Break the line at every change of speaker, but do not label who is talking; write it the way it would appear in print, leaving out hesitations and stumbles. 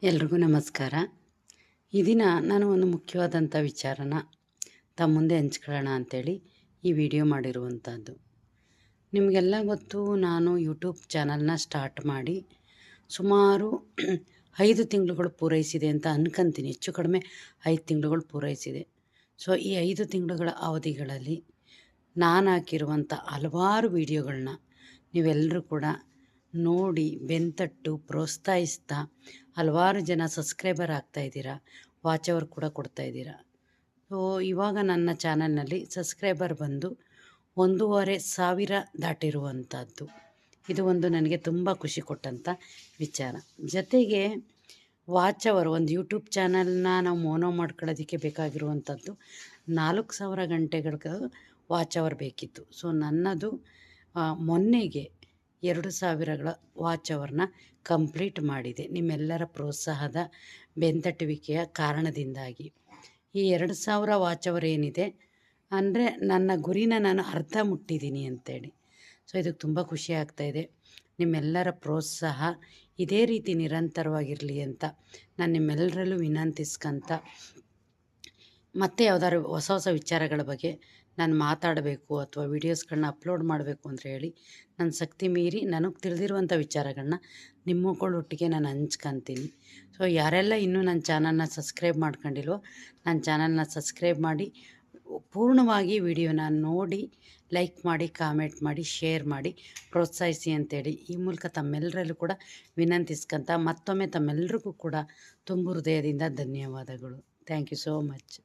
ಎಲ್ರಿಗೂ ನಮಸ್ಕಾರ. ಈ ದಿನ ನಾನು ಒಂದು ಮುಖ್ಯವಾದಂಥ ವಿಚಾರನ ತಮ್ಮ ಮುಂದೆ ಹಂಚ್ಕೊಳ್ಳೋಣ ಅಂಥೇಳಿ ಈ ವಿಡಿಯೋ ಮಾಡಿರುವಂಥದ್ದು. ನಿಮಗೆಲ್ಲ ಗೊತ್ತು, ನಾನು ಯೂಟ್ಯೂಬ್ ಚಾನಲ್ನ ಸ್ಟಾರ್ಟ್ ಮಾಡಿ ಸುಮಾರು 5 ತಿಂಗಳುಗಳು ಪೂರೈಸಿದೆ ಅಂತ ಅನ್ಕೊಂತೀನಿ. ಹೆಚ್ಚು ಕಡಿಮೆ 5 ತಿಂಗಳುಗಳು ಪೂರೈಸಿದೆ. ಸೊ ಈ 5 ತಿಂಗಳುಗಳ ಅವಧಿಗಳಲ್ಲಿ ನಾನು ಹಾಕಿರುವಂಥ ಹಲವಾರು ವಿಡಿಯೋಗಳನ್ನ ನೀವೆಲ್ಲರೂ ಕೂಡ ನೋಡಿ ಬೆನ್ತಟ್ಟು ಪ್ರೋತ್ಸಾಹಿಸ್ತಾ ಹಲವಾರು ಜನ ಸಬ್ಸ್ಕ್ರೈಬರ್ ಆಗ್ತಾಯಿದ್ದೀರಾ, ವಾಚ್ ಅವರ್ ಕೂಡ ಕೊಡ್ತಾಯಿದ್ದೀರಾ. ಸೊ ಇವಾಗ ನನ್ನ ಚಾನಲ್ನಲ್ಲಿ ಸಬ್ಸ್ಕ್ರೈಬರ್ ಬಂದು 1,500 ದಾಟಿರುವಂಥದ್ದು. ಇದು ಒಂದು ನನಗೆ ತುಂಬ ಖುಷಿ ಕೊಟ್ಟಂಥ ವಿಚಾರ. ಜೊತೆಗೆ ವಾಚ್ ಅವರ್, ಒಂದು ಯೂಟ್ಯೂಬ್ ಚಾನಲ್ನ ನಾವು ಮೋನೋ ಮಾಡ್ಕೊಳ್ಳೋದಕ್ಕೆ ಬೇಕಾಗಿರುವಂಥದ್ದು 4,000 ಗಂಟೆಗಳ ವಾಚ್ ಅವರ್ ಬೇಕಿತ್ತು. ಸೊ ನನ್ನದು ಮೊನ್ನೆಗೆ 2,000ಗಳ ವಾಚ್ ಅವರ್ನ ಕಂಪ್ಲೀಟ್ ಮಾಡಿದೆ, ನಿಮ್ಮೆಲ್ಲರ ಪ್ರೋತ್ಸಾಹದ ಬೆನ್ತಟ್ಟುವಿಕೆಯ ಕಾರಣದಿಂದಾಗಿ. ಈ 2,000 ವಾಚ್ ಅವರ್ ಏನಿದೆ ಅಂದರೆ ನನ್ನ ಗುರಿನ ನಾನು ಅರ್ಧ ಮುಟ್ಟಿದ್ದೀನಿ ಅಂತೇಳಿ. ಸೊ ಇದಕ್ಕೆ ತುಂಬ ಖುಷಿ ಆಗ್ತಾಯಿದೆ. ನಿಮ್ಮೆಲ್ಲರ ಪ್ರೋತ್ಸಾಹ ಇದೇ ರೀತಿ ನಿರಂತರವಾಗಿರಲಿ ಅಂತ ನಾನು ನಿಮ್ಮೆಲ್ಲರಲ್ಲೂ ವಿನಂತಿಸ್ಕೊಂತ, ಮತ್ತು ಯಾವ್ದಾದ್ರು ಹೊಸ ಹೊಸ ವಿಚಾರಗಳ ಬಗ್ಗೆ ನಾನು ಮಾತಾಡಬೇಕು ಅಥವಾ ವೀಡಿಯೋಸ್ಗಳನ್ನ ಅಪ್ಲೋಡ್ ಮಾಡಬೇಕು ಅಂತ ಹೇಳಿ ನನ್ನ ಶಕ್ತಿ ಮೀರಿ ನನಗೆ ತಿಳಿದಿರುವಂಥ ವಿಚಾರಗಳನ್ನ ನಿಮ್ಮಗಳೊಟ್ಟಿಗೆ ನಾನು ಹಂಚ್ಕೊತೀನಿ. ಸೊ ಯಾರೆಲ್ಲ ಇನ್ನೂ ನನ್ನ ಚಾನಲ್ನ ಸಬ್ಸ್ಕ್ರೈಬ್ ಮಾಡ್ಕೊಂಡಿಲ್ವೋ ನನ್ನ ಚಾನಲ್ನ ಸಬ್ಸ್ಕ್ರೈಬ್ ಮಾಡಿ, ಪೂರ್ಣವಾಗಿ ವಿಡಿಯೋನ ನೋಡಿ, ಲೈಕ್ ಮಾಡಿ, ಕಾಮೆಂಟ್ ಮಾಡಿ, ಶೇರ್ ಮಾಡಿ, ಪ್ರೋತ್ಸಾಹಿಸಿ ಅಂತೇಳಿ ಈ ಮೂಲಕ ತಮ್ಮೆಲ್ಲರಲ್ಲೂ ಕೂಡ ವಿನಂತಿಸ್ಕೊಂತ ಮತ್ತೊಮ್ಮೆ ತಮ್ಮೆಲ್ಲರಿಗೂ ಕೂಡ ತುಂಬು ಹೃದಯದಿಂದ ಧನ್ಯವಾದಗಳು. Thank you so much.